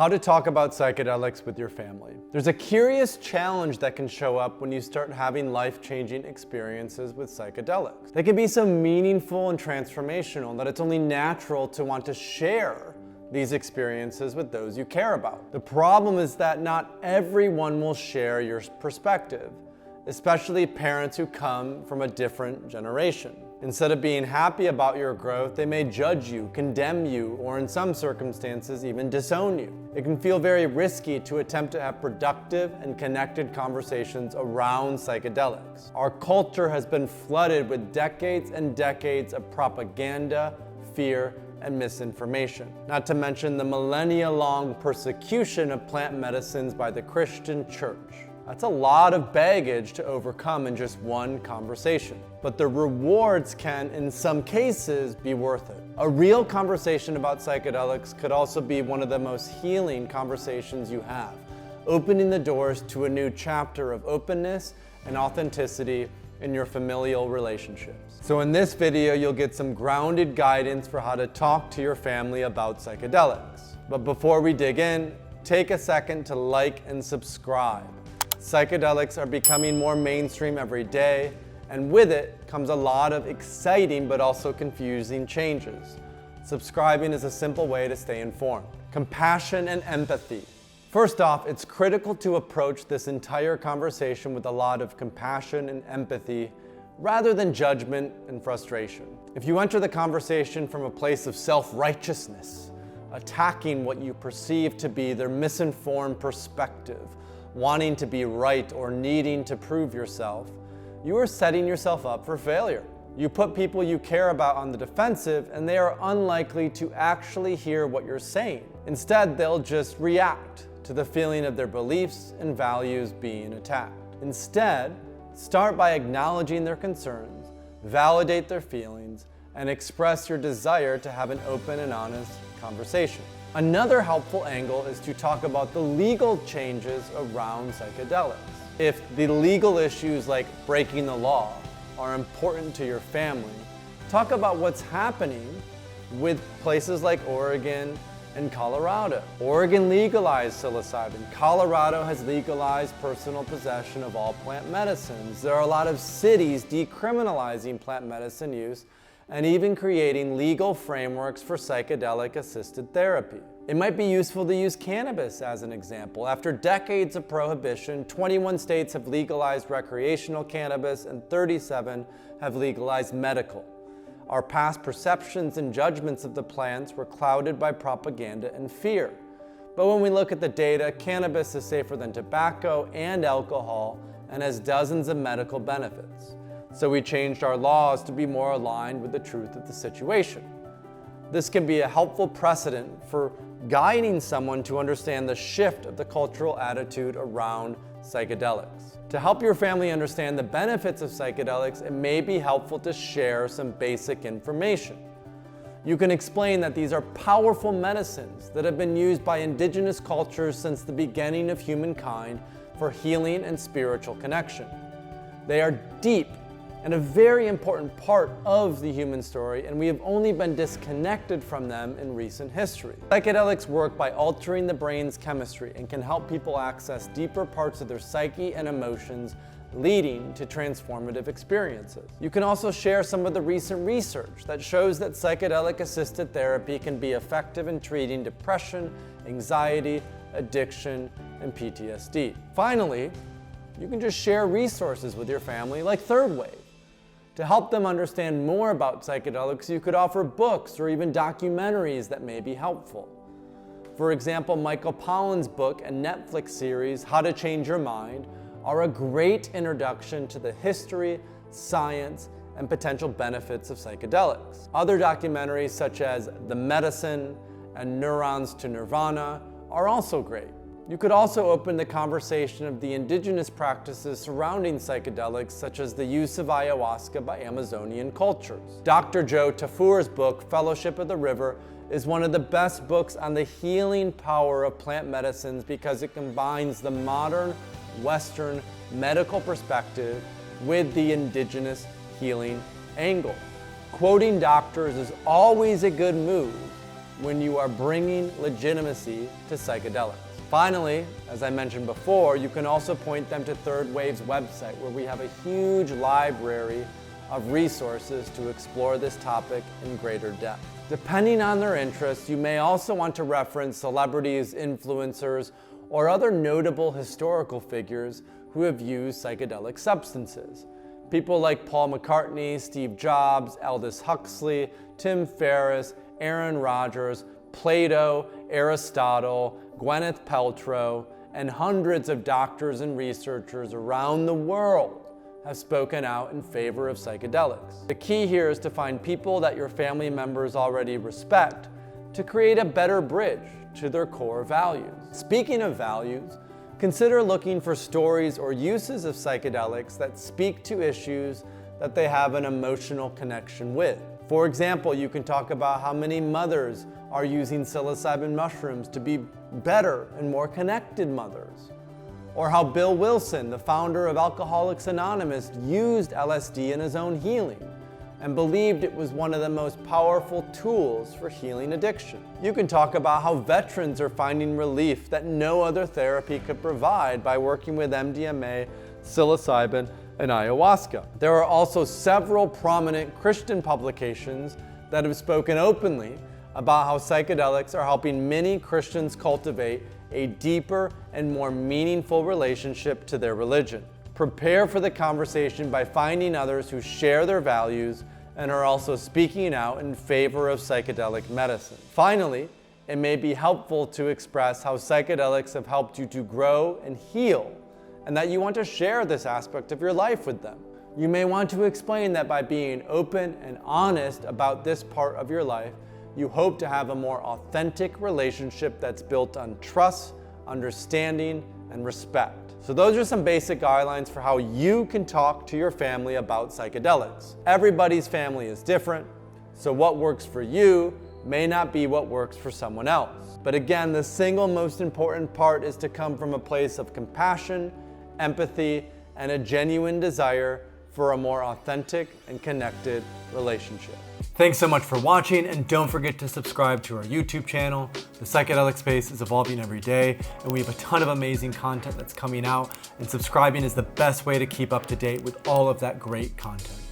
How to talk about psychedelics with your family. There's a curious challenge that can show up when you start having life-changing experiences with psychedelics. They can be so meaningful and transformational that it's only natural to want to share these experiences with those you care about. The problem is that not everyone will share your perspective, especially parents who come from a different generation. Instead of being happy about your growth, they may judge you, condemn you, or in some circumstances even disown you. It can feel very risky to attempt to have productive and connected conversations around psychedelics. Our culture has been flooded with decades and decades of propaganda, fear, and misinformation, not to mention the millennia-long persecution of plant medicines by the Christian church. That's a lot of baggage to overcome in just one conversation. But the rewards can, in some cases, be worth it. A real conversation about psychedelics could also be one of the most healing conversations you have, opening the doors to a new chapter of openness and authenticity in your familial relationships. So in this video, you'll get some grounded guidance for how to talk to your family about psychedelics. But before we dig in, take a second to like and subscribe. Psychedelics are becoming more mainstream every day, and with it comes a lot of exciting but also confusing changes. Subscribing is a simple way to stay informed. Compassion and empathy. First off, it's critical to approach this entire conversation with a lot of compassion and empathy rather than judgment and frustration. If you enter the conversation from a place of self-righteousness, attacking what you perceive to be their misinformed perspective, wanting to be right or needing to prove yourself, you are setting yourself up for failure. You put people you care about on the defensive, and they are unlikely to actually hear what you're saying. Instead, they'll just react to the feeling of their beliefs and values being attacked. Instead, start by acknowledging their concerns, validate their feelings, and express your desire to have an open and honest conversation. Another helpful angle is to talk about the legal changes around psychedelics. If the legal issues like breaking the law are important to your family, talk about what's happening with places like Oregon and Colorado. Oregon legalized psilocybin. Colorado has legalized personal possession of all plant medicines. There are a lot of cities decriminalizing plant medicine use and even creating legal frameworks for psychedelic-assisted therapy. It might be useful to use cannabis as an example. After decades of prohibition, 21 states have legalized recreational cannabis and 37 have legalized medical. Our past perceptions and judgments of the plants were clouded by propaganda and fear. But when we look at the data, cannabis is safer than tobacco and alcohol and has dozens of medical benefits. So we changed our laws to be more aligned with the truth of the situation. This can be a helpful precedent for guiding someone to understand the shift of the cultural attitude around psychedelics. To help your family understand the benefits of psychedelics, it may be helpful to share some basic information. You can explain that these are powerful medicines that have been used by indigenous cultures since the beginning of humankind for healing and spiritual connection. They are deep and a very important part of the human story, and we have only been disconnected from them in recent history. Psychedelics work by altering the brain's chemistry and can help people access deeper parts of their psyche and emotions, leading to transformative experiences. You can also share some of the recent research that shows that psychedelic-assisted therapy can be effective in treating depression, anxiety, addiction, and PTSD. Finally, you can just share resources with your family like Third Wave. To help them understand more about psychedelics, you could offer books or even documentaries that may be helpful. For example, Michael Pollan's book and Netflix series, How to Change Your Mind, are a great introduction to the history, science, and potential benefits of psychedelics. Other documentaries such as The Medicine and Neurons to Nirvana are also great. You could also open the conversation of the indigenous practices surrounding psychedelics, such as the use of ayahuasca by Amazonian cultures. Dr. Joe Tafur's book, Fellowship of the River, is one of the best books on the healing power of plant medicines because it combines the modern Western medical perspective with the indigenous healing angle. Quoting doctors is always a good move, when you are bringing legitimacy to psychedelics. Finally, as I mentioned before, you can also point them to Third Wave's website, where we have a huge library of resources to explore this topic in greater depth. Depending on their interests, you may also want to reference celebrities, influencers, or other notable historical figures who have used psychedelic substances. People like Paul McCartney, Steve Jobs, Aldous Huxley, Tim Ferriss, Aaron Rodgers, Plato, Aristotle, Gwyneth Paltrow, and hundreds of doctors and researchers around the world have spoken out in favor of psychedelics. The key here is to find people that your family members already respect to create a better bridge to their core values. Speaking of values, consider looking for stories or uses of psychedelics that speak to issues that they have an emotional connection with. For example, you can talk about how many mothers are using psilocybin mushrooms to be better and more connected mothers. Or how Bill Wilson, the founder of Alcoholics Anonymous, used LSD in his own healing and believed it was one of the most powerful tools for healing addiction. You can talk about how veterans are finding relief that no other therapy could provide by working with MDMA, psilocybin, and ayahuasca. There are also several prominent Christian publications that have spoken openly about how psychedelics are helping many Christians cultivate a deeper and more meaningful relationship to their religion. Prepare for the conversation by finding others who share their values and are also speaking out in favor of psychedelic medicine. Finally, it may be helpful to express how psychedelics have helped you to grow and heal, and that you want to share this aspect of your life with them. You may want to explain that by being open and honest about this part of your life, you hope to have a more authentic relationship that's built on trust, understanding, and respect. So those are some basic guidelines for how you can talk to your family about psychedelics. Everybody's family is different, so what works for you may not be what works for someone else. But again, the single most important part is to come from a place of compassion, empathy, and a genuine desire for a more authentic and connected relationship. Thanks so much for watching, and don't forget to subscribe to our YouTube channel. The psychedelic space is evolving every day, and we have a ton of amazing content that's coming out, and subscribing is the best way to keep up to date with all of that great content.